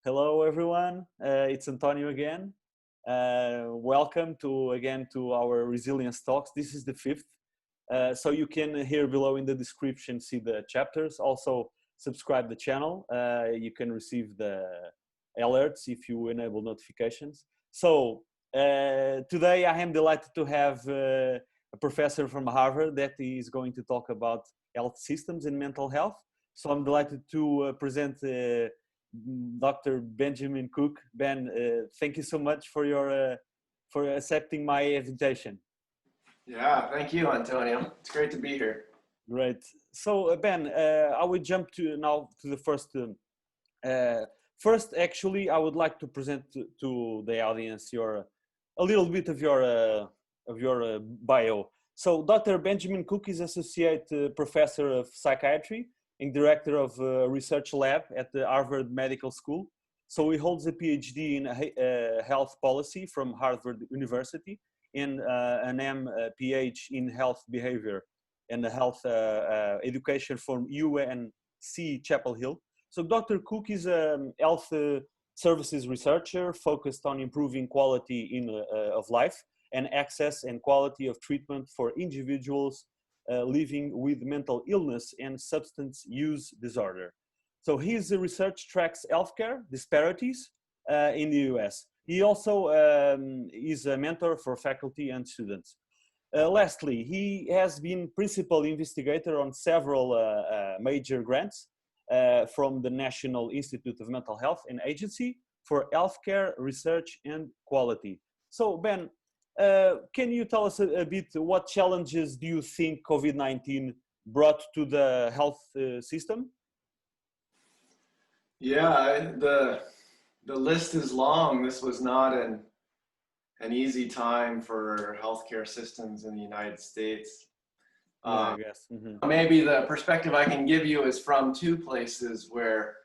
Hello, everyone. It's Antonio again. Welcome to our resilience talks. This is the fifth. So you can here below in the description see the chapters. Also subscribe the channel. You can receive the alerts if you enable notifications. So today I am delighted to have a professor from Harvard that is going to talk about health systems and mental health. So I'm delighted to present Dr. Benjamin Cook. Ben, thank you so much for accepting my invitation. Yeah, thank you, Antonio. It's great to be here. Great. So Ben, I will jump now to the first. First, actually, I would like to present to the audience a little bit of your bio. So, Dr. Benjamin Cook is associate professor of psychiatry and director of a research lab at the Harvard Medical School. So he holds a PhD in health policy from Harvard University and an MPH in health behavior and health education from UNC Chapel Hill. So Dr. Cook is a health services researcher focused on improving quality of life and access and quality of treatment for individuals living with mental illness and substance use disorder. So his research tracks healthcare disparities in the US. He also is a mentor for faculty and students. Lastly, he has been principal investigator on several major grants from the National Institute of Mental Health and Agency for Healthcare Research and Quality. So Ben, can you tell us a bit what challenges do you think COVID-19 brought to the health system? Yeah, the list is long. This was not an easy time for healthcare systems in the United States. Yeah, I guess. Mm-hmm. Maybe the perspective I can give you is from two places where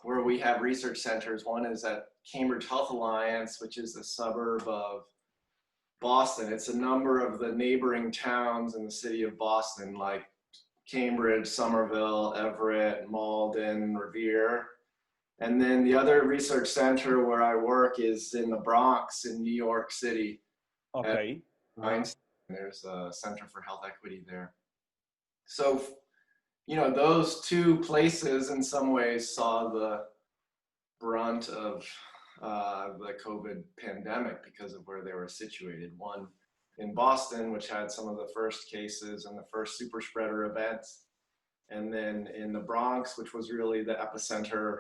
we have research centers. One is at Cambridge Health Alliance, which is a suburb of Boston. It's a number of the neighboring towns in the city of Boston, like Cambridge, Somerville, Everett, Malden, Revere. And then the other research center where I work is in the Bronx in New York City. Okay. There's a Center for Health Equity there. So, you know, those two places in some ways saw the brunt of the COVID pandemic because of where they were situated. One in Boston, which had some of the first cases and the first super spreader events. And then in the Bronx, which was really the epicenter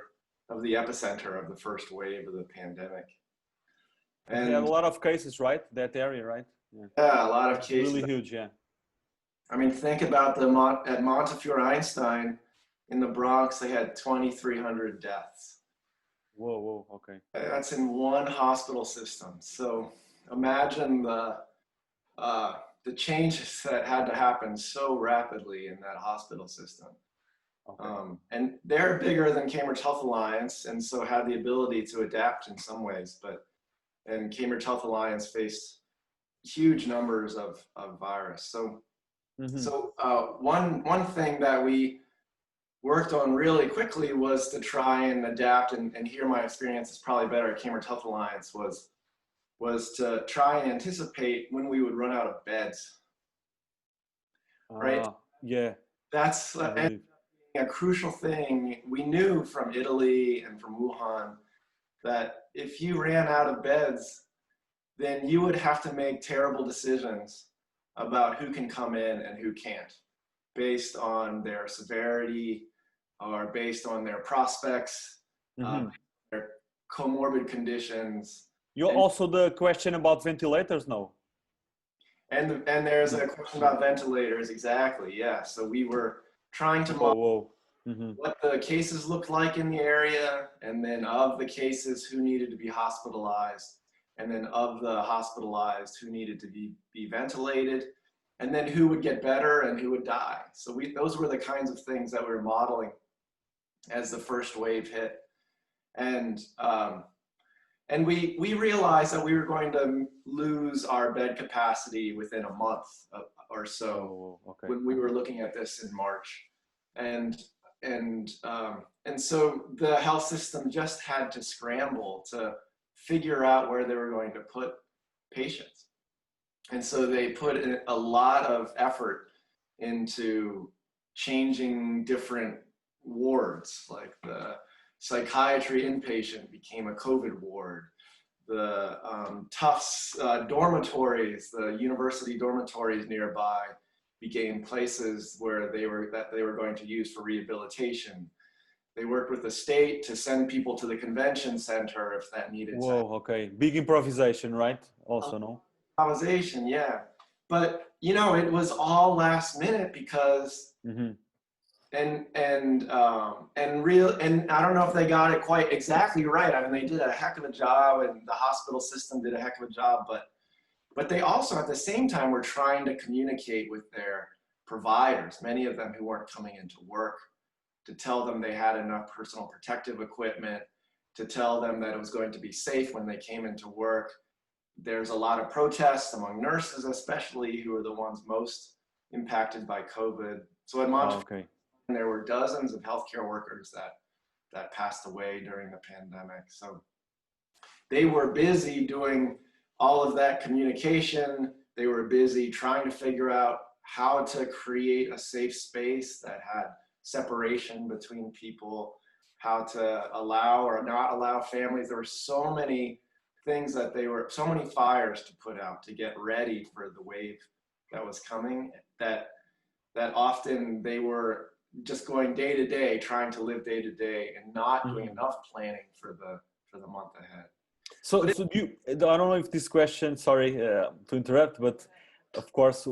of the first wave of the pandemic. And they had a lot of cases, right? That area, right? Yeah, a lot of cases. Really huge, yeah. I mean, think about at Montefiore Einstein in the Bronx, they had 2,300 deaths. Whoa, okay. That's in one hospital system. So imagine the changes that had to happen so rapidly in that hospital system. Okay. And they're bigger than Cambridge Health Alliance, and so had the ability to adapt in some ways. And Cambridge Health Alliance faced huge numbers of virus. So, one thing that we worked on really quickly was to try and adapt, and here my experience is probably better at Cambridge Health Alliance, was to try and anticipate when we would run out of beds. Right? Yeah. That's a crucial thing. We knew from Italy and from Wuhan that if you ran out of beds, then you would have to make terrible decisions about who can come in and who can't, based on their severity or based on their prospects, their comorbid conditions. Also the question about ventilators, no? And there's a question about ventilators, exactly, yeah. So we were trying to model what the cases looked like in the area, and then of the cases, who needed to be hospitalized, and then of the hospitalized, who needed to be ventilated, and then who would get better and who would die. So those were the kinds of things that we were modeling as the first wave hit. And we realized that we were going to lose our bed capacity within a month or so when we were looking at this in March. And and so the health system just had to scramble to figure out where they were going to put patients. And so they put in a lot of effort into changing different wards, like the psychiatry inpatient became a COVID ward. The Tufts dormitories, the university dormitories nearby, became places where they were going to use for rehabilitation. They worked with the state to send people to the convention center if that needed. Whoa, okay. Big improvisation, right? Also, no? Improvisation, yeah. But, you know, it was all last minute because, Mm-hmm. and I don't know if they got it quite exactly right. I mean, they did a heck of a job and the hospital system did a heck of a job, but they also at the same time were trying to communicate with their providers, many of them who weren't coming into work, to tell them they had enough personal protective equipment, to tell them that it was going to be safe when they came into work. There's a lot of protests among nurses, especially, who are the ones most impacted by COVID. So at Montreal, there were dozens of healthcare workers that passed away during the pandemic. So they were busy doing all of that communication. They were busy trying to figure out how to create a safe space that had separation between people, how to allow or not allow families. There were so many things that so many fires to put out to get ready for the wave that was coming, that often they were just going day to day, trying to live day to day and not doing enough planning for the month ahead. So I don't know if this question, sorry to interrupt, but of course,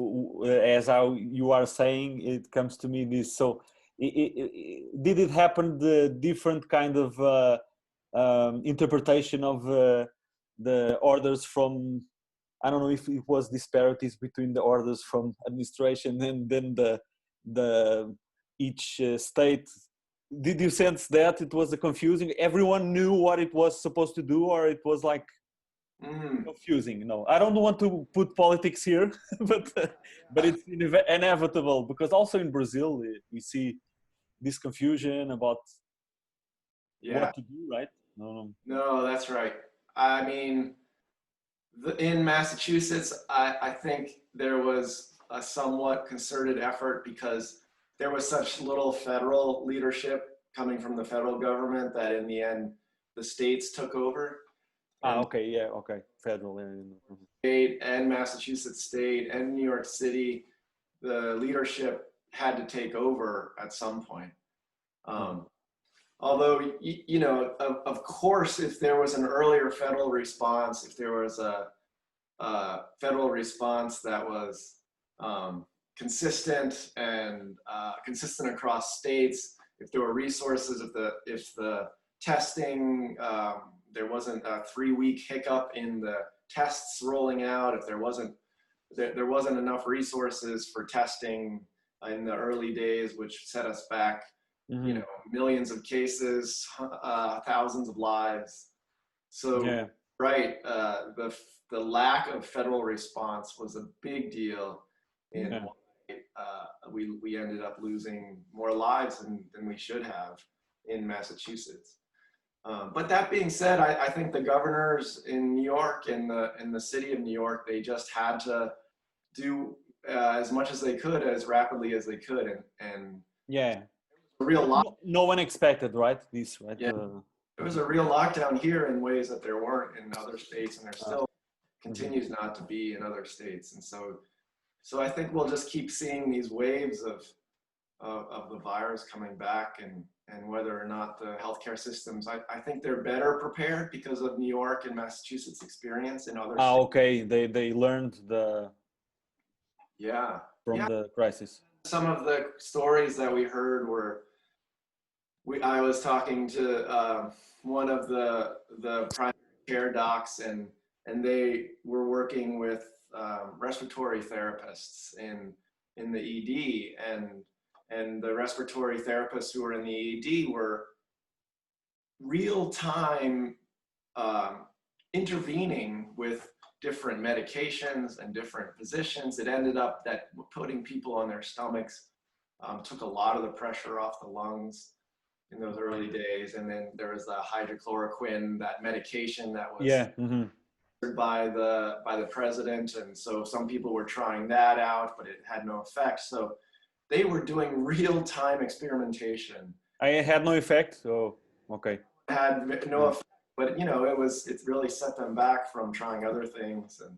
as how you are saying, it comes to me this. So did it happen the different kind of interpretation of the orders from, I don't know if it was disparities between the orders from administration and then the each state? Did you sense that it was confusing? Everyone knew what it was supposed to do, or it was like confusing? No, I don't want to put politics here, but it's inevitable, because also in Brazil we see this confusion about what to do, right? No, that's right. I mean, in Massachusetts, I think there was a somewhat concerted effort because there was such little federal leadership coming from the federal government that in the end, the states took over. Federal. State and Massachusetts State and New York City, the leadership had to take over at some point. Although, you know, of course, if there was an earlier federal response, if there was a federal response that was consistent and consistent across states, if there were resources, if the testing, there wasn't a 3-week hiccup in the tests rolling out, if there wasn't enough resources for testing in the early days, which set us back, you know, millions of cases, thousands of lives. So, right, the lack of federal response was a big deal in we ended up losing more lives than we should have in Massachusetts. But that being said, I think the governors in New York and the city of New York, they just had to do as much as they could, as rapidly as they could, and a real no one expected, right? This, right? There was a real lockdown here in ways that there weren't in other states, and there still continues not to be in other states. And so I think we'll just keep seeing these waves of the virus coming back, and whether or not the healthcare systems, I think they're better prepared because of New York and Massachusetts experience in other states. Okay, they learned from the crisis. Some of the stories that we heard were, I was talking to one of the primary care docs, and they were working with respiratory therapists in the ED, and the respiratory therapists who were in the ED were real-time intervening with different medications and different positions. It ended up that putting people on their stomachs took a lot of the pressure off the lungs in those early days. And then there was the hydrochloroquine, that medication that was Yeah. Mm-hmm. by the president, and so some people were trying that out, but it had no effect. So they were doing real-time experimentation. I had no effect. So okay. It had no effect, but you know, it really set them back from trying other things. And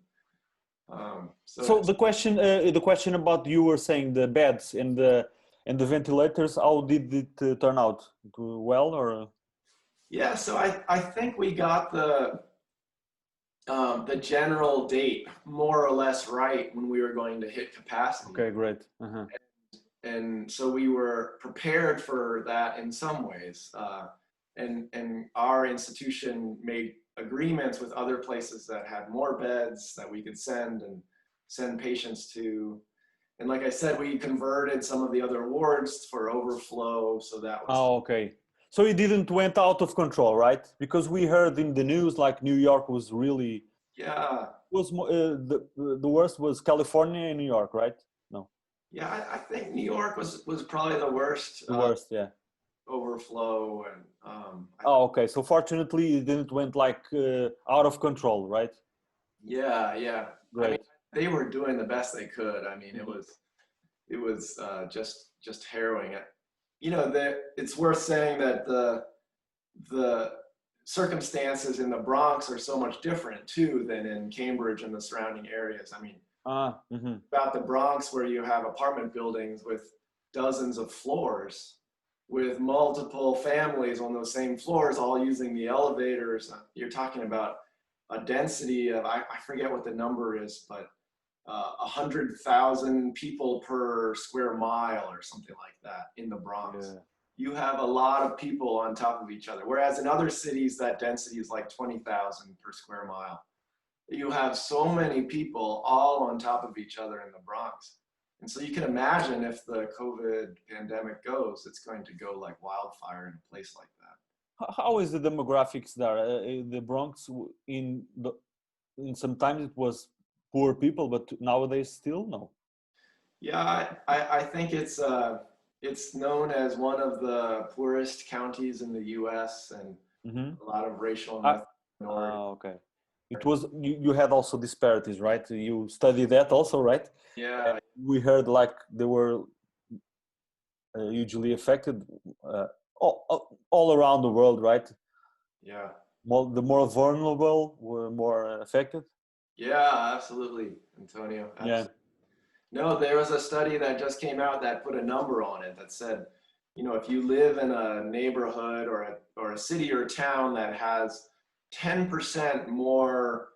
so the question about, you were saying the beds and the ventilators, how did it turn out? Well, or? Yeah, so I think we got the general date more or less right when we were going to hit capacity. Okay, great. Uh-huh. And so we were prepared for that in some ways. And our institution made agreements with other places that had more beds that we could send patients to. And like I said, we converted some of the other wards for overflow. So that was. Oh, okay. So it didn't went out of control, right? Because we heard in the news, like New York was really. Yeah. Was the worst was California and New York, right? No. Yeah, I think New York was probably the worst. The worst, yeah. Overflow and. Oh, okay. So fortunately, it didn't went like out of control, right? Yeah, yeah. Great. I mean, they were doing the best they could. I mean, it was just harrowing. You know, it's worth saying that the circumstances in the Bronx are so much different too than in Cambridge and the surrounding areas. I mean, about the Bronx, where you have apartment buildings with dozens of floors, with multiple families on those same floors, all using the elevators. You're talking about a density of, I forget what the number is, but 100,000 people per square mile or something like that in the Bronx. Yeah. You have a lot of people on top of each other. Whereas in other cities, that density is like 20,000 per square mile. You have so many people all on top of each other in the Bronx. And so you can imagine if the COVID pandemic goes, it's going to go like wildfire in a place like that. How is the demographics there? The Bronx, sometimes it was poor people, but nowadays still no. Yeah, I think it's known as one of the poorest counties in the U.S. and a lot of racial minorities. Okay. It was, you had also disparities, right? You studied that also, right? Yeah. And we heard like they were hugely affected all around the world, right? Yeah. The more vulnerable were more affected. Yeah, absolutely, Antonio. Absolutely. Yeah. No, there was a study that just came out that put a number on it that said, you know, if you live in a neighborhood or a city or town that has 10% more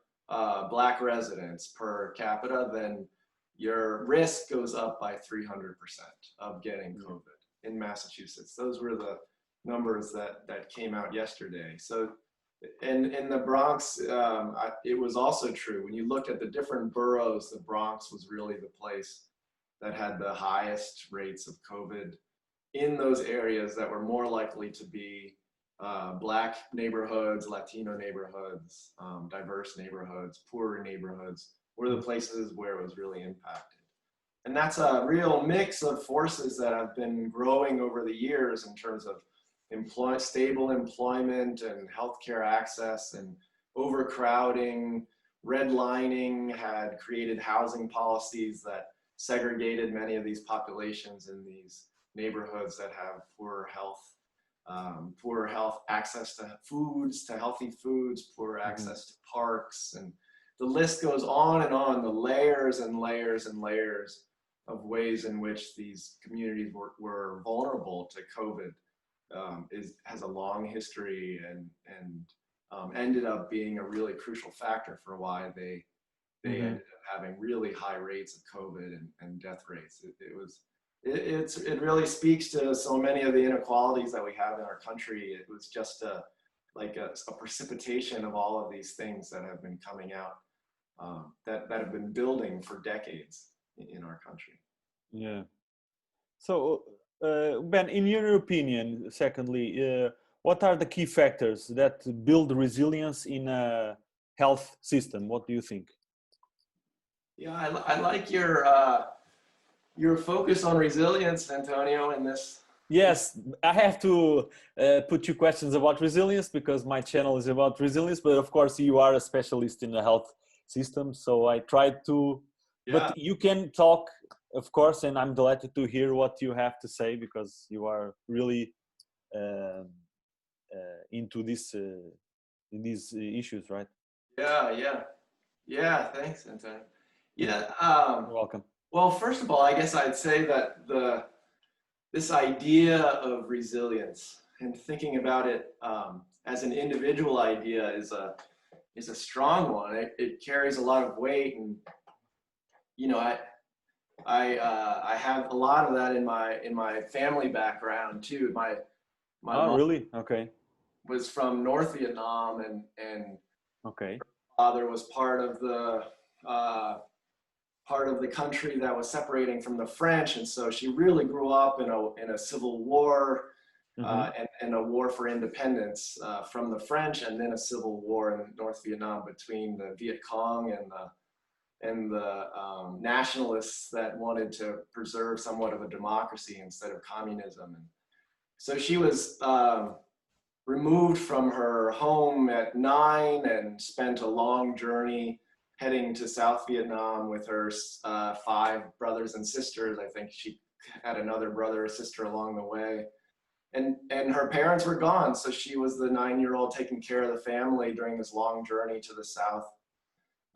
Black residents per capita, then your risk goes up by 300% of getting COVID in Massachusetts. Those were the numbers that came out yesterday. So, and in the Bronx, it was also true. When you looked at the different boroughs, the Bronx was really the place that had the highest rates of COVID in those areas that were more likely to be Black neighborhoods, Latino neighborhoods, diverse neighborhoods, poorer neighborhoods were the places where it was really impacted. And that's a real mix of forces that have been growing over the years in terms of stable employment and healthcare access, and overcrowding. Redlining had created housing policies that segregated many of these populations in these neighborhoods that have poorer health, access to foods, to healthy foods, poor access to parks, and the list goes on and on, the layers and layers and layers of ways in which these communities were vulnerable to COVID. Has a long history and ended up being a really crucial factor for why they ended up having really high rates of COVID and death rates. It really speaks to so many of the inequalities that we have in our country. It was just a precipitation of all of these things that have been coming out, that have been building for decades in our country. Yeah. So, Ben, in your opinion, secondly, what are the key factors that build resilience in a health system? What do you think? Yeah, I like your your focus on resilience, Antonio, in this. Yes, I have to put 2 questions about resilience because my channel is about resilience. But of course, you are a specialist in the health system, so I tried to. Yeah. But you can talk, of course, and I'm delighted to hear what you have to say because you are really uh, into this in these issues, right? Yeah. Thanks, Antonio. Yeah. You're welcome. Well, first of all, I guess I'd say that this idea of resilience and thinking about it as an individual idea is a strong one. It carries a lot of weight, and you know, I have a lot of that in my family background too. My mom Really? Okay. was from North Vietnam, and Okay. father was uh, part of the country that was separating from the French, and so she really grew up in a civil war and a war for independence from the French, and then a civil war in North Vietnam between the Viet Cong and the nationalists that wanted to preserve somewhat of a democracy instead of communism. And so she was removed from her home at 9 and spent a long journey heading to South Vietnam with her 5 brothers and sisters. I think she had another brother or sister along the way. And her parents were gone, so she was the 9-year-old taking care of the family during this long journey to the South.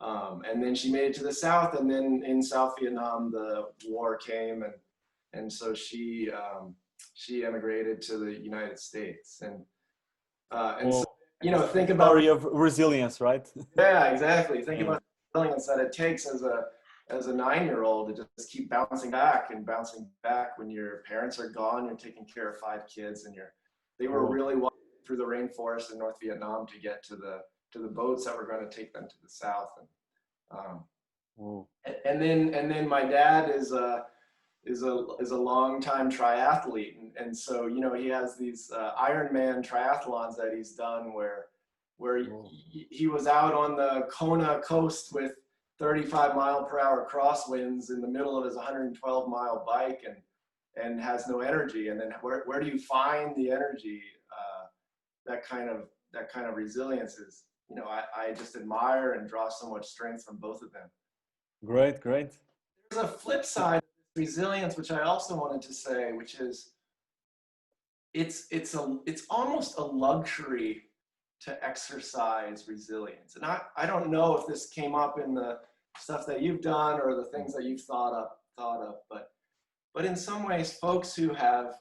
And then she made it to the South, and then in South Vietnam, the war came, and so she emigrated to the United States. And so, you know, think about story of resilience, right? Yeah, exactly. Think about the resilience that it takes as a 9-year-old to just keep bouncing back and bouncing back when your parents are gone. You're taking care of 5 kids, and they were really walking through the rainforest in North Vietnam to get to the boats that were going to take them to the South. And then my dad is a longtime triathlete, and so you know he has these Ironman triathlons that he's done where he was out on the Kona coast with 35-mile-per-hour crosswinds in the middle of his 112-mile bike and has no energy. And then where do you find the energy? That kind of resilience is, you know, I just admire and draw so much strength from both of them. Great. There's a flip side of resilience, which I also wanted to say, which is it's almost a luxury to exercise resilience. And I don't know if this came up in the stuff that you've done or the things that you've thought of, but in some ways, folks who have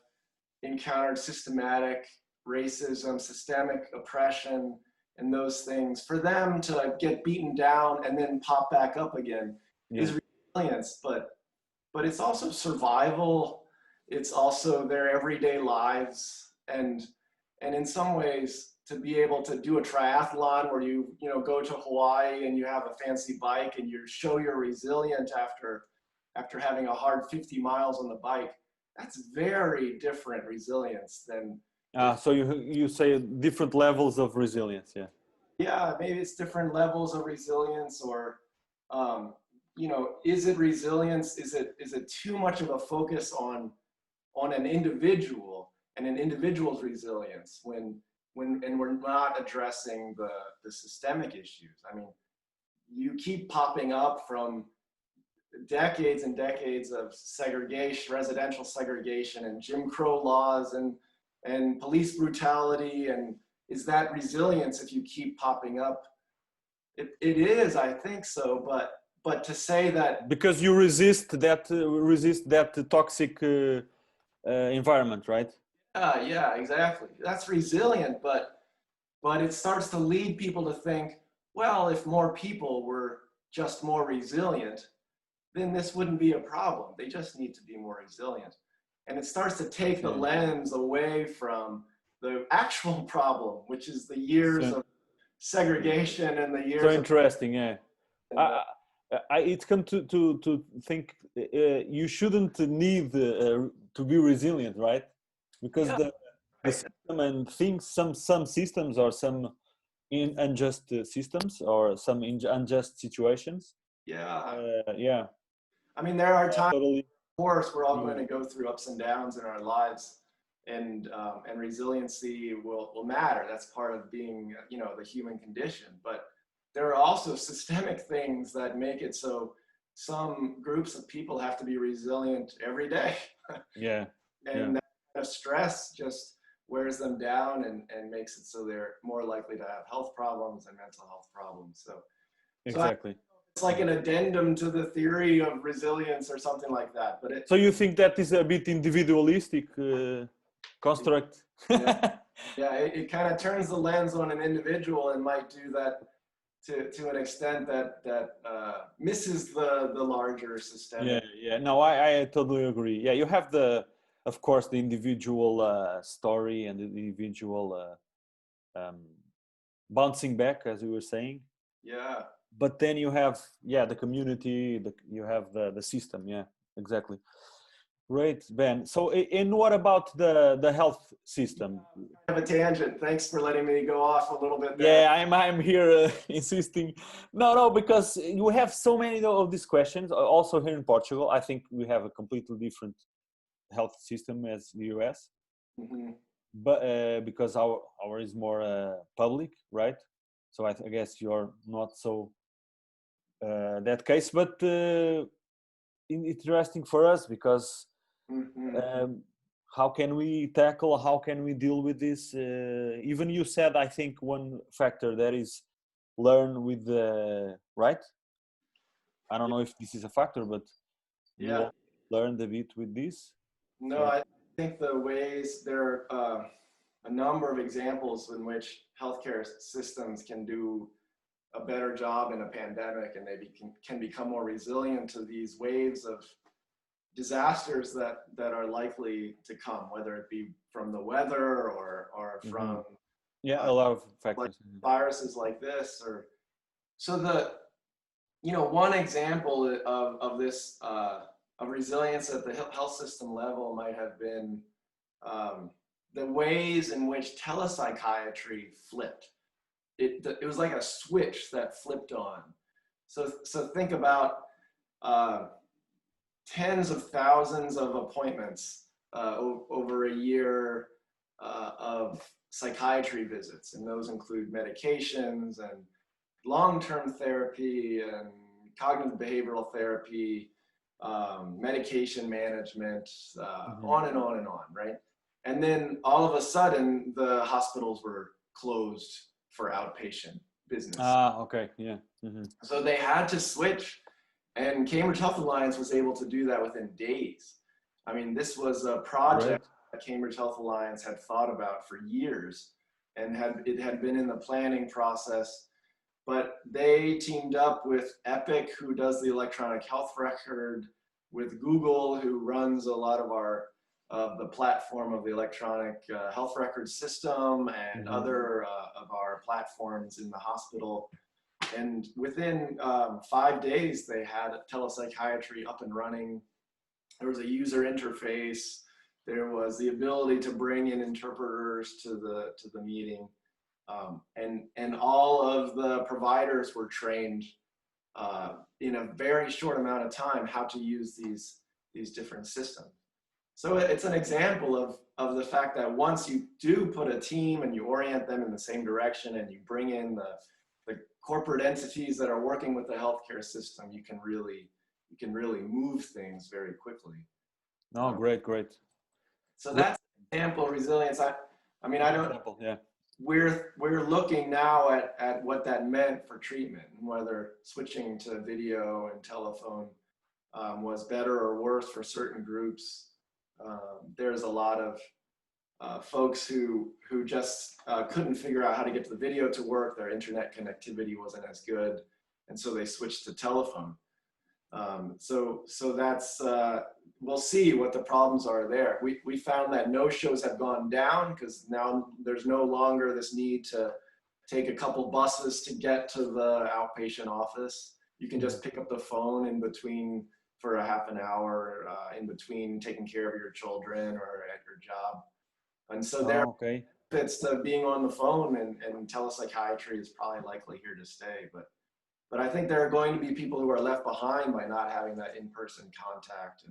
encountered systematic racism, systemic oppression, and those things, for them to get beaten down and then pop back up again is resilience, but it's also survival. It's also their everyday lives, and in some ways to be able to do a triathlon where you go to Hawaii and you have a fancy bike and you show you're resilient after having a hard 50 miles on the bike. That's very different resilience than so you say different levels of resilience. Yeah, maybe it's different levels of resilience, or you know, is it resilience? Is it too much of a focus on an individual and an individual's resilience when we're not addressing the systemic issues? I mean, you keep popping up from decades and decades of segregation, residential segregation, and Jim Crow laws and police brutality. And is that resilience if you keep popping up? It is, I think so, but to say that because you resist that toxic environment, right? Yeah, exactly. That's resilient, but it starts to lead people to think, well, if more people were just more resilient, then this wouldn't be a problem. They just need to be more resilient. And it starts to take the lens away from the actual problem, which is the years of segregation and the years so interesting, it's come to think you shouldn't need to be resilient, right? Because the system and things, some systems or some unjust systems or some unjust situations. Yeah. Yeah. I mean, there are times totally. course, we're all going to go through ups and downs in our lives, and resiliency will matter. That's part of being, you know, the human condition. But there are also systemic things that make it so some groups of people have to be resilient every day. Yeah. And that kind of stress just wears them down and makes it so they're more likely to have health problems and mental health problems. So Exactly. it's like an addendum to the theory of resilience or something like that. But so you think that is a bit individualistic construct? Yeah, it kind of turns the lens on an individual and might do that to an extent that misses the larger systemic. Yeah. No, I totally agree. Yeah, you have of course, the individual story and the individual bouncing back, as you were saying. Yeah. But then you have, the community, you have the system. Yeah, exactly. Great, Ben. So, and what about the health system? I have a tangent. Thanks for letting me go off a little bit there. Yeah, I'm here insisting. No, because you have so many of these questions. Also here in Portugal, I think we have a completely different health system as the US, but because our is more public, right? So I guess you're not so that case, but interesting for us because how can we tackle, how can we deal with this? Even you said, I think one factor that is learn with the right. I don't know if this is a factor, but you learned a bit with this. No, I think the ways there are a number of examples in which healthcare systems can do a better job in a pandemic, and they can become more resilient to these waves of disasters that are likely to come, whether it be from the weather or from a lot of factors, like viruses like this. Or so one example of this of resilience at the health system level might have been the ways in which telepsychiatry flipped. It was like a switch that flipped on. So think about tens of thousands of appointments over a year of psychiatry visits, and those include medications and long-term therapy and cognitive behavioral therapy, medication management, on and on and on, right? And then all of a sudden, the hospitals were closed for outpatient business. Okay, yeah. So they had to switch, and Cambridge Health Alliance was able to do that within days. I mean, this was a project that Cambridge Health Alliance had thought about for years, and it had been in the planning process. But they teamed up with Epic, who does the electronic health record, with Google, who runs a lot of the platform of the electronic health record system, and other of our platforms in the hospital. And within 5 days, they had telepsychiatry up and running. There was a user interface. There was the ability to bring in interpreters to the meeting. And all of the providers were trained in a very short amount of time how to use these different systems. So it's an example of the fact that once you do put a team and you orient them in the same direction, and you bring in the corporate entities that are working with the healthcare system, you can really move things very quickly. No, great. So that's an example of resilience. I mean, I don't. We're looking now at what that meant for treatment, and whether switching to video and telephone was better or worse for certain groups. There's a lot of folks who just couldn't figure out how to get to the video to work. Their internet connectivity wasn't as good, and so they switched to telephone. So that's we'll see what the problems are there. We found that no-shows have gone down because now there's no longer this need to take a couple buses to get to the outpatient office. You can just pick up the phone in between for a half an hour in between taking care of your children or at your job. And so there are benefits to being on the phone, and telepsychiatry is probably likely here to stay. But I think there are going to be people who are left behind by not having that in-person contact.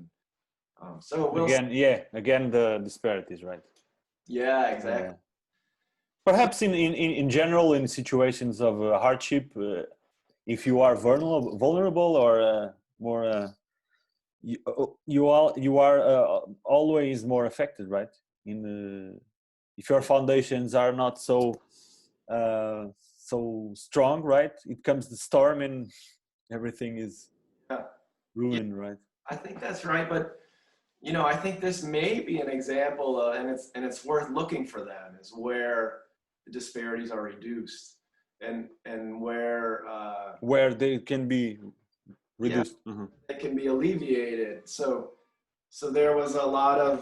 So we'll again the disparities, right? yeah, exactly. Perhaps in general, in situations of hardship, if you are vulnerable or more, you are always more affected, right? If your foundations are not so strong, right? It comes the storm and everything is Yeah. ruined, right? I think that's right, but I think this may be an example, and it's worth looking for them, is where the disparities are reduced, and where they can be reduced. it can be alleviated. So there was a lot of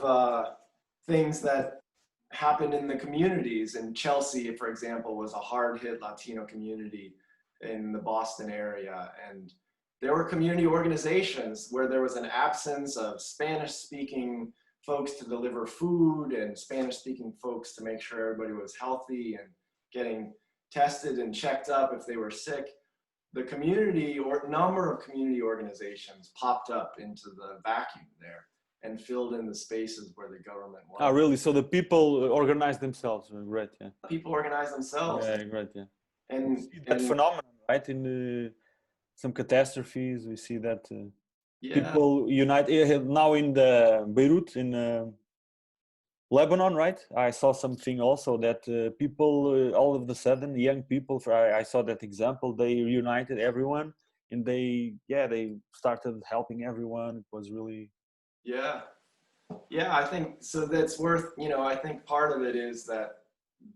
things that happened in the communities. In Chelsea, for example, was a hard-hit Latino community in the Boston area, and there were community organizations where there was an absence of Spanish-speaking folks to deliver food and Spanish-speaking folks to make sure everybody was healthy and getting tested and checked up if they were sick. The community or number of community organizations popped up into the vacuum there and filled in the spaces where the government wanted. Oh, really? So the people organize themselves, right? Yeah. People organize themselves. Yeah, right. Yeah. And we see that phenomenon, right? In some catastrophes, we see that people unite. Now in the Beirut in Lebanon, right? I saw something also that people all of a sudden, young people. I saw that example. They united everyone, and they started helping everyone. It was really I think so. That's worth. I think part of it is that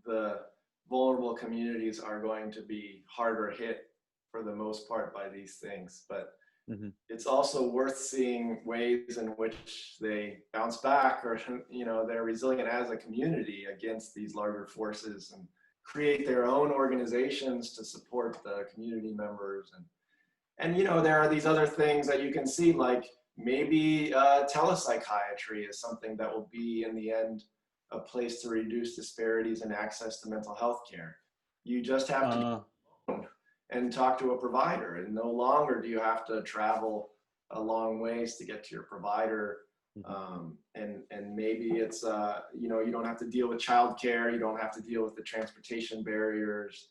the vulnerable communities are going to be harder hit for the most part by these things, but it's also worth seeing ways in which they bounce back, or they're resilient as a community against these larger forces and create their own organizations to support the community members. And there are these other things that you can see, like maybe telepsychiatry is something that will be in the end a place to reduce disparities in access to mental health care. You just have to and talk to a provider, and no longer do you have to travel a long ways to get to your provider. And maybe it's you don't have to deal with childcare, you don't have to deal with the transportation barriers,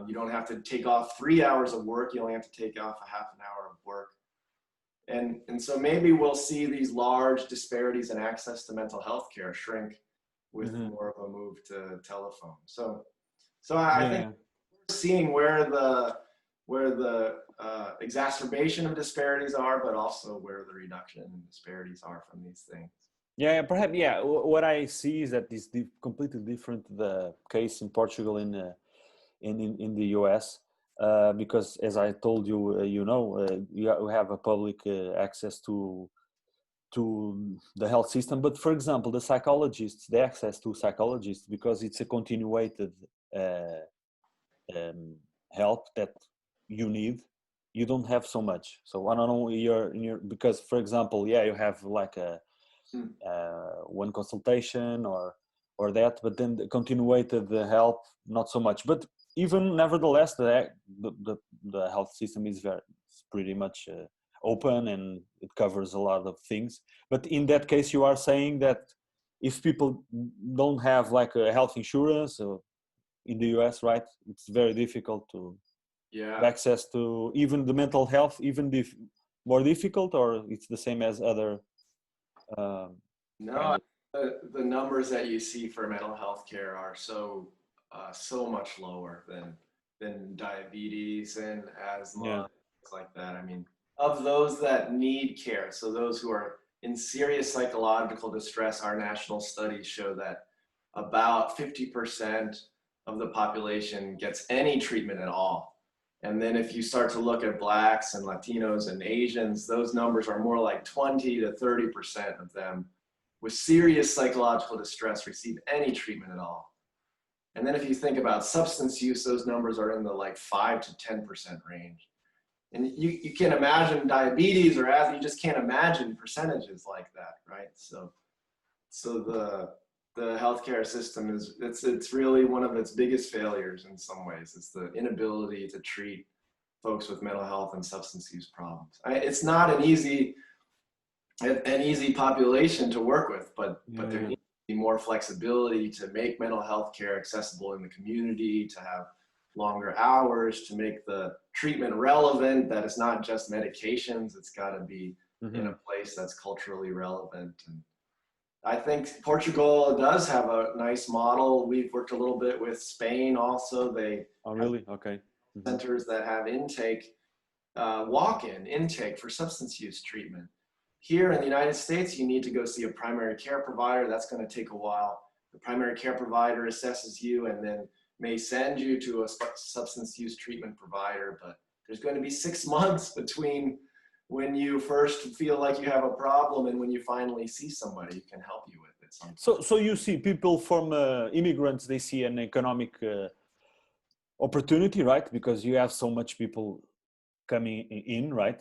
you don't have to take off 3 hours of work, you only have to take off a half an hour of work. And so maybe we'll see these large disparities in access to mental health care shrink with more of a move to telephone. So I think seeing where the exacerbation of disparities are, but also where the reduction in disparities are from these things. Perhaps. What I see is that it's completely different the case in Portugal in the US, because as I told you, we have a public access to the health system. But for example, the psychologists, the access to psychologists, because it's a continuated help that you need, you don't have so much. So I don't know, because for example, you have like a one consultation or that, but then the continuated help, not so much. But even nevertheless, the health system is pretty much open, and it covers a lot of things. But in that case, you are saying that if people don't have like a health insurance in the US, right, it's very difficult to access to even the mental health, even more difficult, or it's the same as other no, the numbers that you see for mental health care are so much lower than diabetes and asthma, things like that. I mean, of those that need care, so those who are in serious psychological distress, our national studies show that about 50% of the population gets any treatment at all. And then if you start to look at Blacks and Latinos and Asians, those numbers are more like 20 to 30% of them with serious psychological distress receive any treatment at all. And then if you think about substance use, those numbers are in the like 5 to 10% range. And you can't imagine diabetes or asthma, you just can't imagine percentages like that, right? So the healthcare system it's really one of its biggest failures in some ways. It's the inability to treat folks with mental health and substance use problems. It's not an easy an easy population to work with, but there Yeah. needs to be more flexibility to make mental health care accessible in the community, to have longer hours, to make the treatment relevant, that it's not just medications, it's got to be in a place that's culturally relevant. And I think Portugal does have a nice model. We've worked a little bit with Spain also. They Oh, have really? Okay. centers that have intake, walk-in intake for substance use treatment. Here in the United States, you need to go see a primary care provider. That's going to take a while. The primary care provider assesses you and then may send you to a substance use treatment provider, but there's going to be 6 months between when you first feel like you have a problem and when you finally see somebody who can help you with it. So you see people from immigrants, they see an economic opportunity, right? Because you have so much people coming in, right?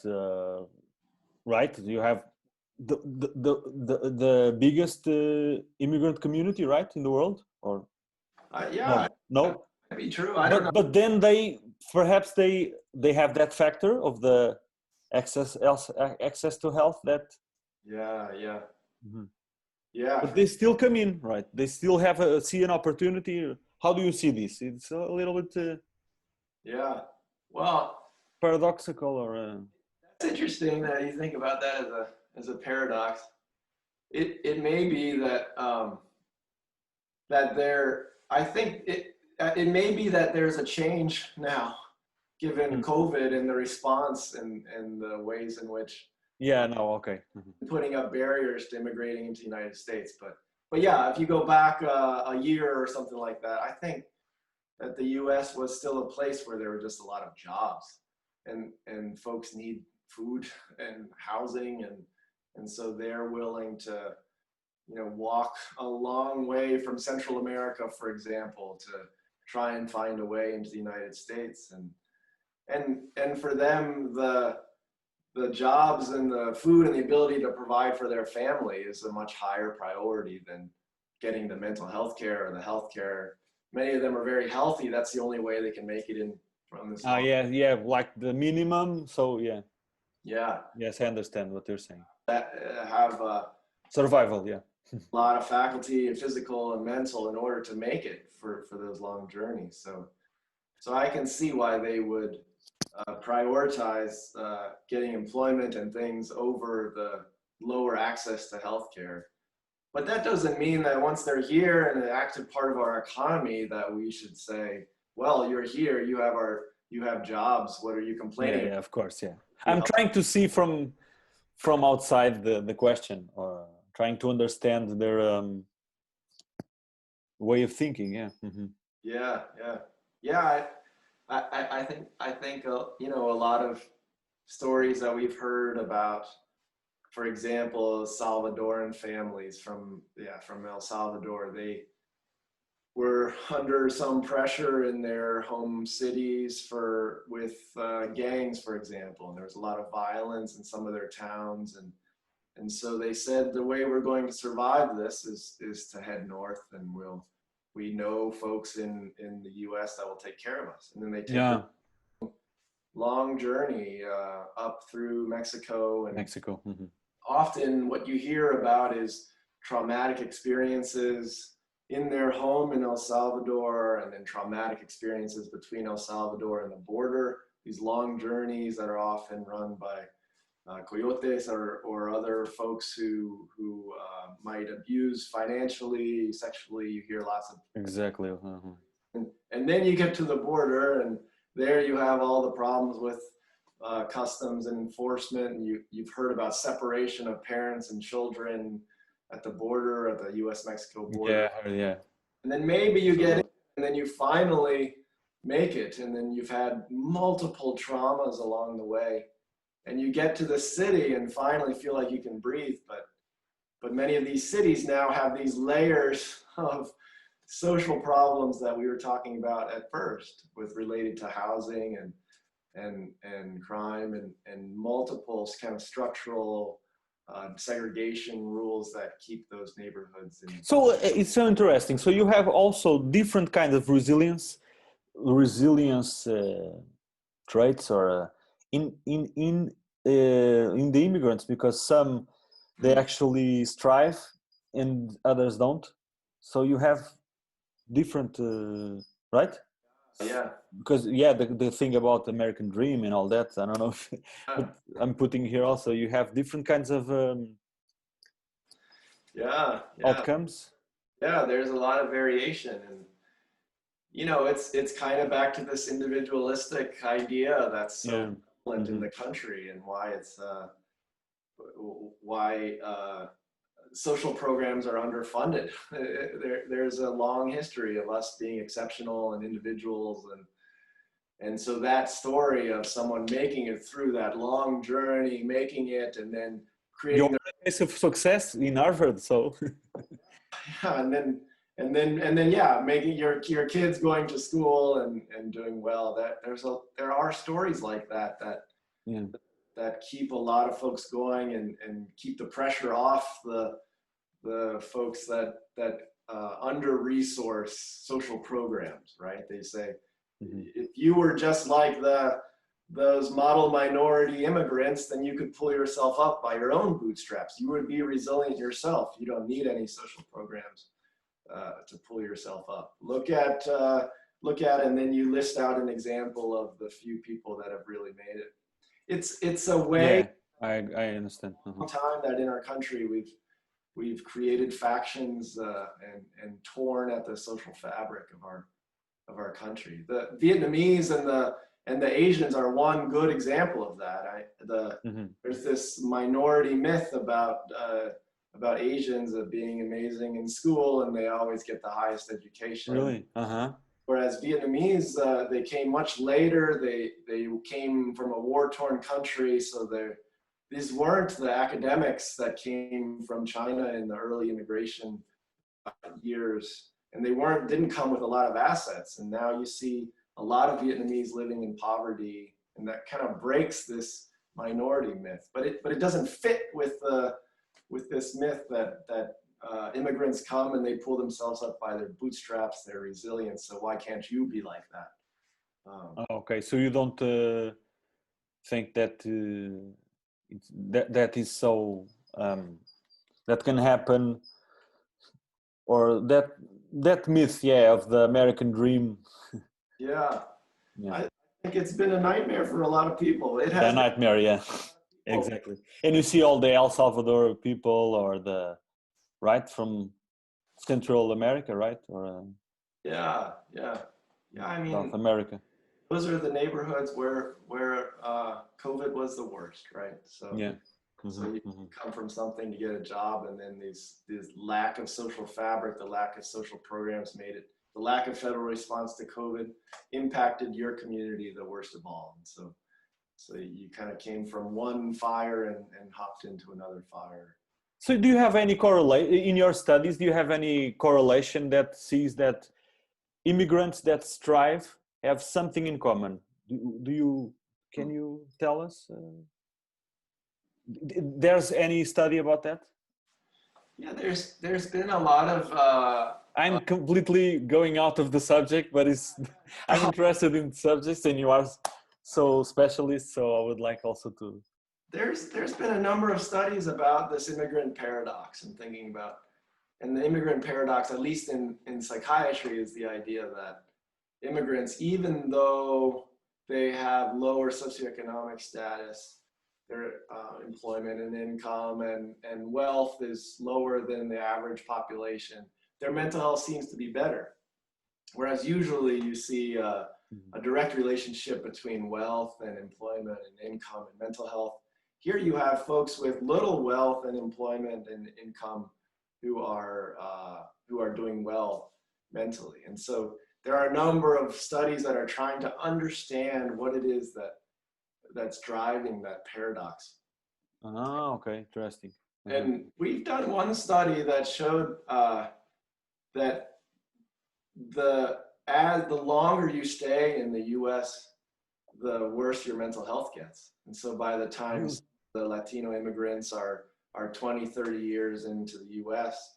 Right? You have the biggest immigrant community, right, in the world, or Yeah, no? that'd be true. I don't know. But then they perhaps they have that factor of the access to health that. Yeah, yeah, Mhm. yeah. But they still come in, right? They still have see an opportunity. How do you see this? It's a little bit Yeah. Well, paradoxical, or it's interesting that you think about that as a paradox. It may be that that there. I think it may be that there's a change now, given COVID and the response and the ways in which yeah, no, okay. putting up barriers to immigrating into the United States. But yeah, if you go back a year or something like that, I think that the U.S. was still a place where there were just a lot of jobs, and folks need food and housing, and so they're willing to, you know, walk a long way from Central America, for example, to try and find a way into the United States, and for them the jobs and the food and the ability to provide for their family is a much higher priority than getting the mental health care or the health care. Many of them are very healthy. That's the only way they can make it in from this. Yeah, like the minimum. So yeah. Yeah. Yes, I understand what you're saying. That have Survival, yeah. a lot of faculty, physical and mental, in order to make it for those long journeys. So I can see why they would prioritize getting employment and things over the lower access to healthcare. But that doesn't mean that once they're here and an active part of our economy that we should say, well, you're here, you have jobs, what are you complaining about? Yeah, of course, yeah. I'm trying to see from outside the question, or trying to understand their way of thinking. Yeah. Yeah. I think you know, a lot of stories that we've heard about, for example, Salvadoran families from El Salvador. They were under some pressure in their home cities with gangs, for example, and there was a lot of violence in some of their towns, and so they said the way we're going to survive this is to head north, and we know folks in the U.S. that will take care of us, and then they take a long journey up through Mexico. And Mexico. often what you hear about is traumatic experiences in their home in El Salvador, and then traumatic experiences between El Salvador and the border, these long journeys that are often run by coyotes or other folks who might abuse financially, sexually. You hear lots of Exactly. and then you get to the border, and there you have all the problems with customs and enforcement. And you've heard about separation of parents and children at the border, at the U.S.-Mexico border. Yeah. And then maybe you get it, and then you finally make it, and then you've had multiple traumas along the way, and you get to the city and finally feel like you can breathe. But many of these cities now have these layers of social problems that we were talking about at first, with related to housing and crime and multiple kind of structural segregation rules that keep those neighborhoods in. So it's so interesting. So you have also different kind of resilience traits, or in the immigrants, because some they actually strive and others don't. So you have different, right? Yeah. Because yeah, the thing about American dream and all that, I don't know if, but I'm putting here also, you have different kinds of Yeah. outcomes. Yeah, there's a lot of variation, and you know, it's kind of back to this individualistic idea that's so Yeah. prevalent in Mm-hmm. the country, and why social programs are underfunded. There's a long history of us being exceptional and individuals, and so that story of someone making it through that long journey, making it, and then Your creating their case of success in Harvard, so yeah, and then yeah, making your kids going to school and doing well. That there are stories like that yeah, that keep a lot of folks going and keep the pressure off the folks that under-resource social programs, right? They say, mm-hmm. if you were just like those model minority immigrants, then you could pull yourself up by your own bootstraps. You would be resilient yourself. You don't need any social programs to pull yourself up. Look at, and then you list out an example of the few people that have really made it. It's a way. Yeah, I understand. Uh-huh. Time that in our country we've created factions and torn at the social fabric of our country. The Vietnamese and the Asians are one good example of that. Mm-hmm. There's this minority myth about Asians of being amazing in school and they always get the highest education. Really? Uh-huh. Whereas Vietnamese, they came much later. They came from a war-torn country, so these weren't the academics that came from China in the early immigration years, and they didn't come with a lot of assets. And now you see a lot of Vietnamese living in poverty, and that kind of breaks this minority myth. But it doesn't fit with this myth that immigrants come and they pull themselves up by their bootstraps. They're resilient. So why can't you be like that? Okay, so you don't think that that is so that can happen, or that myth, yeah, of the American dream. Yeah. Yeah, I think it's been a nightmare for a lot of people. It the has nightmare, yeah, exactly. And you see all the El Salvador people, or the right from Central America, right, or yeah. I mean, South America. those are the neighborhoods where COVID was the worst, right? So Yeah. so you come from something to get a job, and then this lack of social fabric, the lack of social programs made it. The lack of federal response to COVID impacted your community the worst of all. And so you kind of came from one fire and hopped into another fire. So do you have any correlation in your studies? Do you have any correlation that sees that immigrants that strive have something in common? Can you tell us? There's any study about that? Yeah, there's been a lot of I'm completely going out of the subject, but I'm interested in subjects, and you are so specialist, so I would like also to. there's been a number of studies about this immigrant paradox and thinking about, and the immigrant paradox, at least in psychiatry, is the idea that immigrants, even though they have lower socioeconomic status, their employment and income and wealth is lower than the average population, their mental health seems to be better. Whereas usually you see a direct relationship between wealth and employment and income and mental health. Here you have folks with little wealth and employment and income who are doing well mentally. And so there are a number of studies that are trying to understand what it is that's driving that paradox. Ah, okay, interesting. And we've done one study that showed that as the longer you stay in the U.S., the worse your mental health gets. And so by the time the Latino immigrants are 20, 30 years into the U.S.,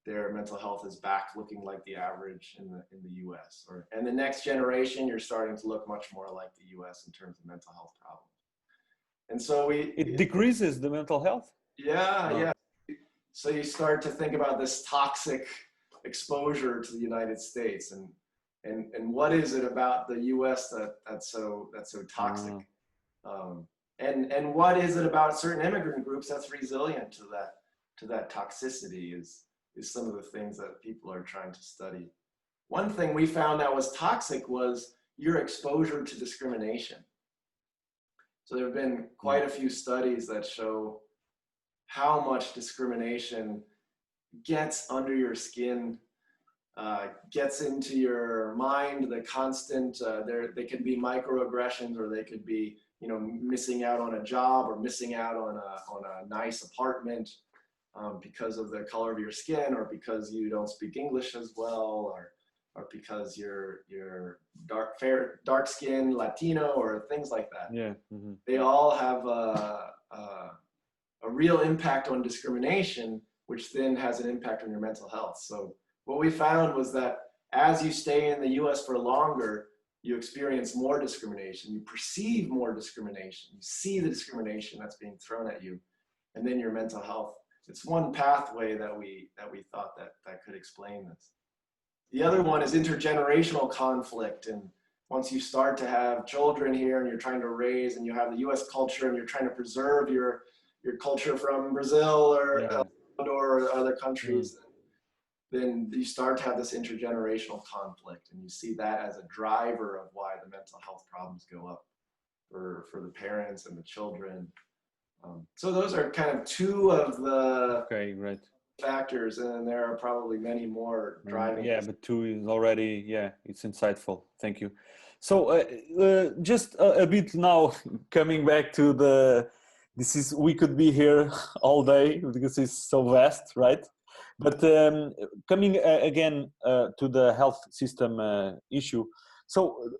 their mental health is back looking like the average in the U.S. And the next generation, you're starting to look much more like the U.S. in terms of mental health problems. And so it decreases the mental health. Yeah, so you start to think about this toxic exposure to the United States, and what is it about the U.S. that's so toxic, and what is it about certain immigrant groups that's resilient to that toxicity is some of the things that people are trying to study. One thing we found that was toxic was your exposure to discrimination. So there have been quite a few studies that show how much discrimination gets under your skin, gets into your mind, the constant, they could be microaggressions, or they could be, you know, missing out on a job or missing out on a nice apartment because of the color of your skin, or because you don't speak English as well, or because you're dark skin, Latino, or things like that. Yeah. They all have a real impact on discrimination, which then has an impact on your mental health. So what we found was that as you stay in the US for longer, you experience more discrimination, you perceive more discrimination, you see the discrimination that's being thrown at you, and then your mental health. It's one pathway that we thought that could explain this. The other one is intergenerational conflict. And once you start to have children here and you're trying to raise, and you have the US culture and you're trying to preserve your culture from Brazil or other countries, then you start to have this intergenerational conflict, and you see that as a driver of why the mental health problems go up for the parents and the children. So those are kind of two of the factors, and there are probably many more driving. Yeah, but two is already, it's insightful. Thank you. So just a bit now, coming back to we could be here all day because it's so vast, right? But coming again to the health system issue. So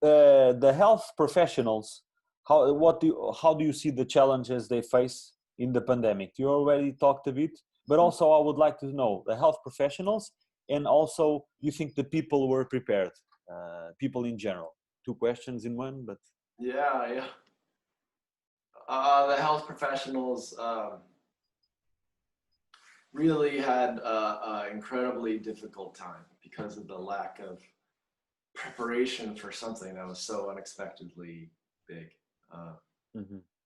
the health professionals, how do you see the challenges they face in the pandemic? You already talked a bit, but also I would like to know the health professionals, and also you think the people were prepared, people in general. Two questions in one, but yeah. The health professionals really had an incredibly difficult time because of the lack of preparation for something that was so unexpectedly big.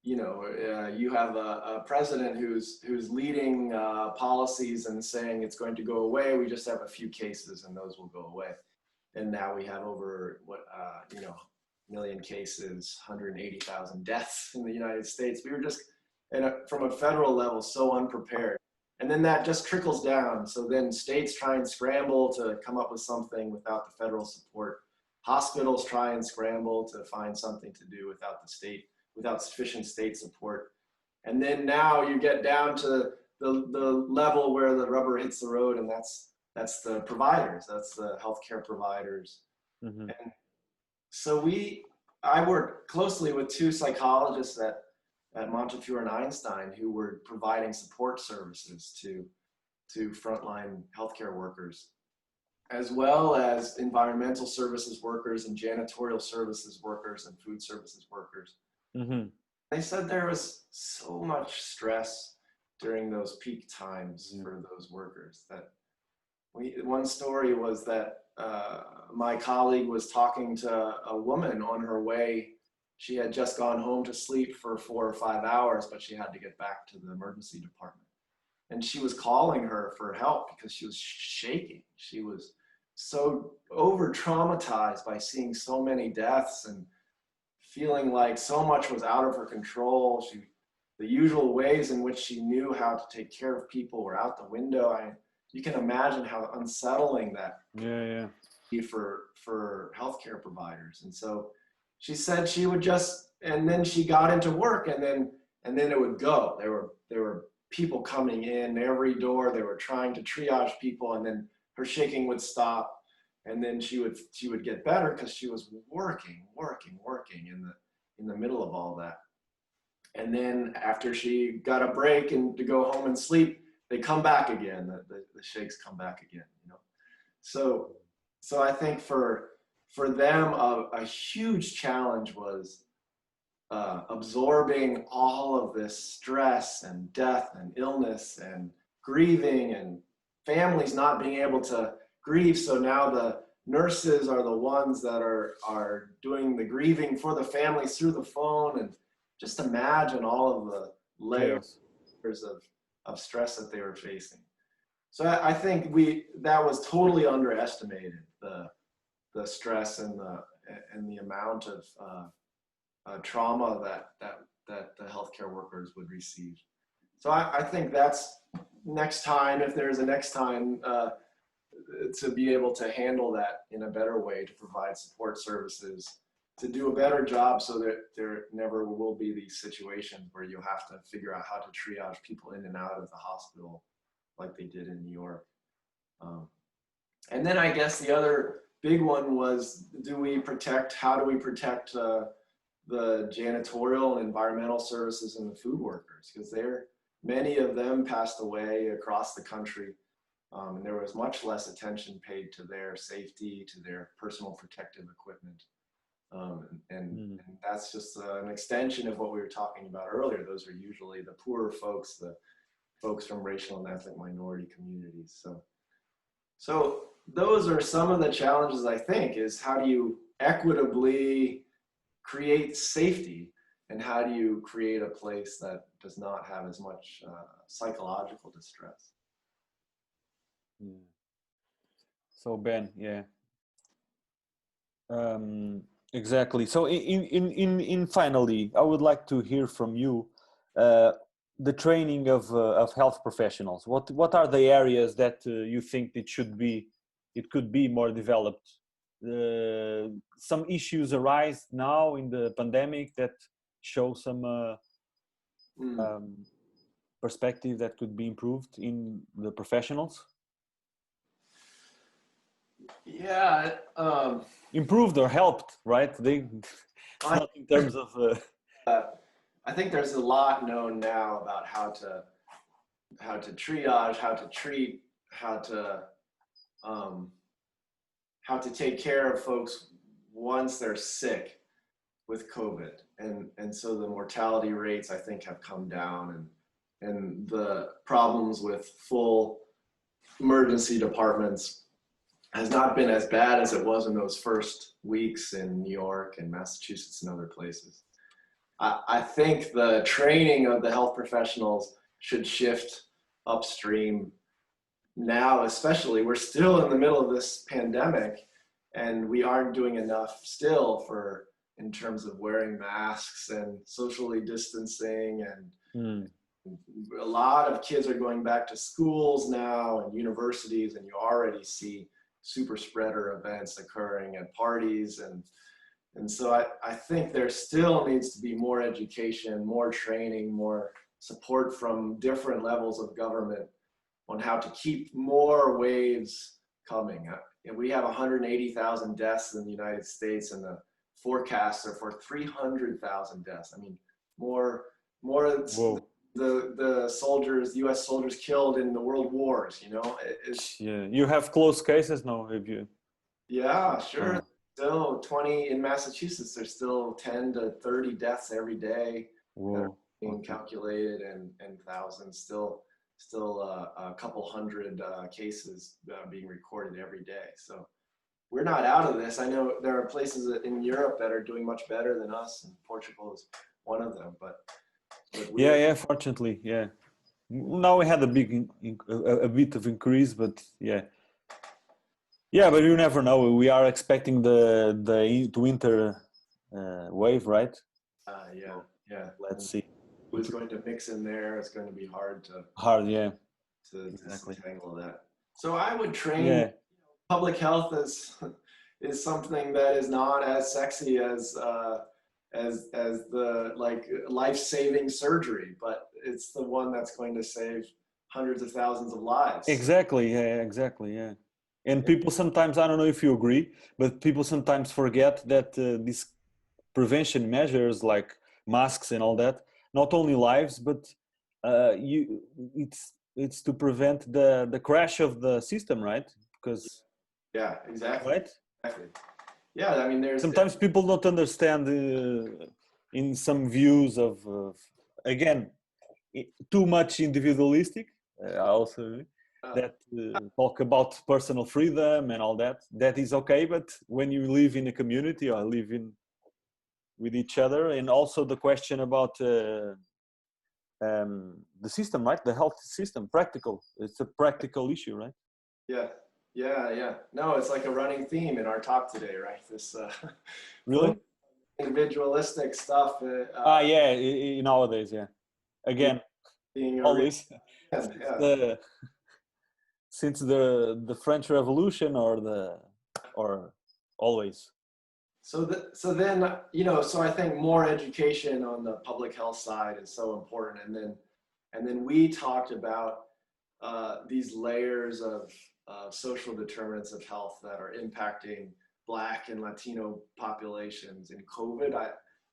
You know, you have a president who's leading policies and saying it's going to go away. We just have a few cases and those will go away. And now we have over million cases, 180,000 deaths in the United States. We were just, from a federal level, so unprepared. And then that just trickles down. So then states try and scramble to come up with something without the federal support. Hospitals try and scramble to find something to do without sufficient state support. And then now you get down to the level where the rubber hits the road, and that's the providers, that's the healthcare providers. And so I worked closely with two psychologists at Montefiore and Einstein who were providing support services to frontline healthcare workers, as well as environmental services workers and janitorial services workers and food services workers. They said there was so much stress during those peak times for those workers that one story was that my colleague was talking to a woman on her way. She had just gone home to sleep for 4 or 5 hours, but she had to get back to the emergency department. And she was calling her for help because she was shaking. She was so over-traumatized by seeing so many deaths and feeling like so much was out of her control. The usual ways in which she knew how to take care of people were out the window. You can imagine how unsettling that be for healthcare providers. And so she said she would and then she got into work, and then it would go. There were people coming in every door. They were trying to triage people, and then her shaking would stop, and then she would get better because she was working in the middle of all that. And then after she got a break and to go home and sleep, they come back again. The shakes come back again. You know, so I think for them a huge challenge was absorbing all of this stress and death and illness and grieving and families not being able to grieve. So now the nurses are the ones that are doing the grieving for the families through the phone. And just imagine all of the layers of stress that they were facing. So I think that was totally underestimated, the stress and the amount of trauma that the healthcare workers would receive. So I think that's next time, if there's a next time, to be able to handle that in a better way, to provide support services, to do a better job so that there never will be these situations where you have to figure out how to triage people in and out of the hospital like they did in New York. And then I guess the other big one was, how do we protect the janitorial and environmental services and the food workers? Because many of them passed away across the country. And there was much less attention paid to their safety, to their personal protective equipment. And that's just an extension of what we were talking about earlier. Those are usually the poorer folks, the folks from racial and ethnic minority communities. So those are some of the challenges, I think, is how do you equitably create safety, and how do you create a place that does not have as much psychological distress? So Ben, exactly. So in finally, I would like to hear from you the training of health professionals. What are the areas that you think it could be more developed? Some issues arise now in the pandemic that show some perspective that could be improved in the professionals. Yeah, improved or helped, right? Not in terms of. I think there's a lot known now about how to triage, how to treat, how to take care of folks once they're sick with COVID, and so the mortality rates, I think, have come down, and the problems with full emergency departments has not been as bad as it was in those first weeks in New York and Massachusetts and other places. I think the training of the health professionals should shift upstream now, especially. We're still in the middle of this pandemic, and we aren't doing enough still in terms of wearing masks and socially distancing, and a lot of kids are going back to schools now and universities, and you already see super spreader events occurring at parties, and so I think there still needs to be more education, more training, more support from different levels of government on how to keep more waves coming. We have 180,000 deaths in the United States, and the forecasts are for 300,000 deaths. I mean, more the soldiers, U.S. soldiers killed in the world wars, you know. You have close cases now, have you? Yeah, sure. Still 20 in Massachusetts. There's still 10 to 30 deaths every day that are being calculated, and thousands still a couple hundred cases being recorded every day. So we're not out of this. I know there are places in Europe that are doing much better than us, and Portugal is one of them. But fortunately, now we had a bit of increase, but but you never know. We are expecting the winter wave, right? Let's see. Who's going to mix in there? It's going to be hard to disentangle that. So I would train public health is something that is not as sexy as the life-saving surgery, but it's the one that's going to save hundreds of thousands of lives. Exactly. And people sometimes, I don't know if you agree, but people sometimes forget that these prevention measures like masks and all that, not only lives, but it's to prevent the crash of the system, right? Because exactly. Right? Exactly. Yeah, I mean, sometimes people don't understand in some views of again, too much individualistic. I also that talk about personal freedom and all that. That is okay, but when you live in a community or live in with each other, and also the question about the system, right? The health system, practical. It's a practical issue, right? Yeah, yeah. No, it's like a running theme in our talk today, right? This Really individualistic stuff. yeah, nowadays, yeah. Again, being a always yeah. since the French Revolution or always. So then, you know, so I think more education on the public health side is so important. And then we talked about these layers of social determinants of health that are impacting Black and Latino populations in COVID.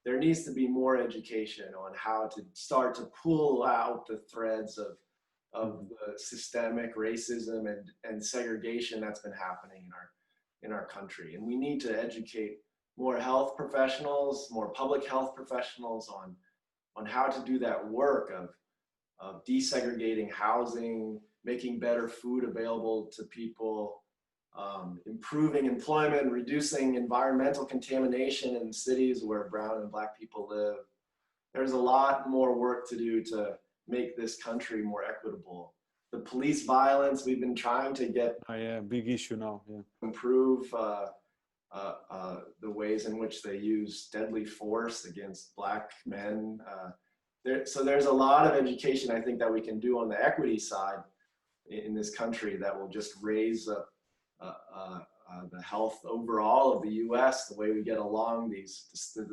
There needs to be more education on how to start to pull out the threads of the systemic racism and segregation that's been happening in our country. And we need to educate more health professionals, more public health professionals on how to do that work of desegregating housing, making better food available to people, improving employment, reducing environmental contamination in cities where brown and Black people live. There's a lot more work to do to make this country more equitable. The police violence, we've been trying to get big issue now. Yeah. Improve the ways in which they use deadly force against Black men. So there's a lot of education I think that we can do on the equity side in this country that will just raise the health overall of the U.S., the way we get along, the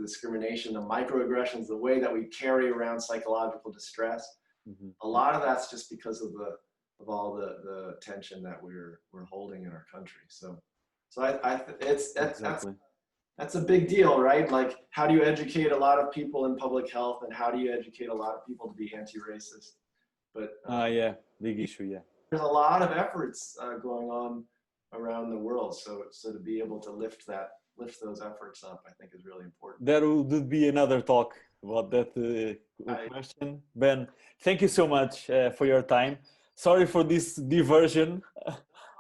discrimination, the microaggressions, the way that we carry around psychological distress. Mm-hmm. A lot of that's just because of all the tension that we're holding in our country. So that's a big deal, right? Like, how do you educate a lot of people in public health, and how do you educate a lot of people to be anti-racist? But yeah, big issue. Yeah, there's a lot of efforts going on around the world. So to be able to lift those efforts up, I think is really important. There would be another talk about that question. Ben, thank you so much for your time. Sorry for this diversion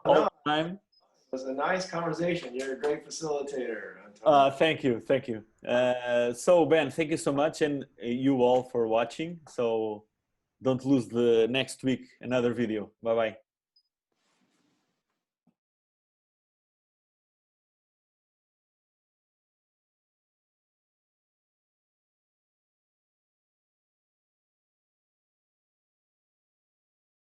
all the time. It was a nice conversation. You're a great facilitator. Thank you. So Ben, thank you so much, and you all for watching. So don't lose the next week another video. Bye bye.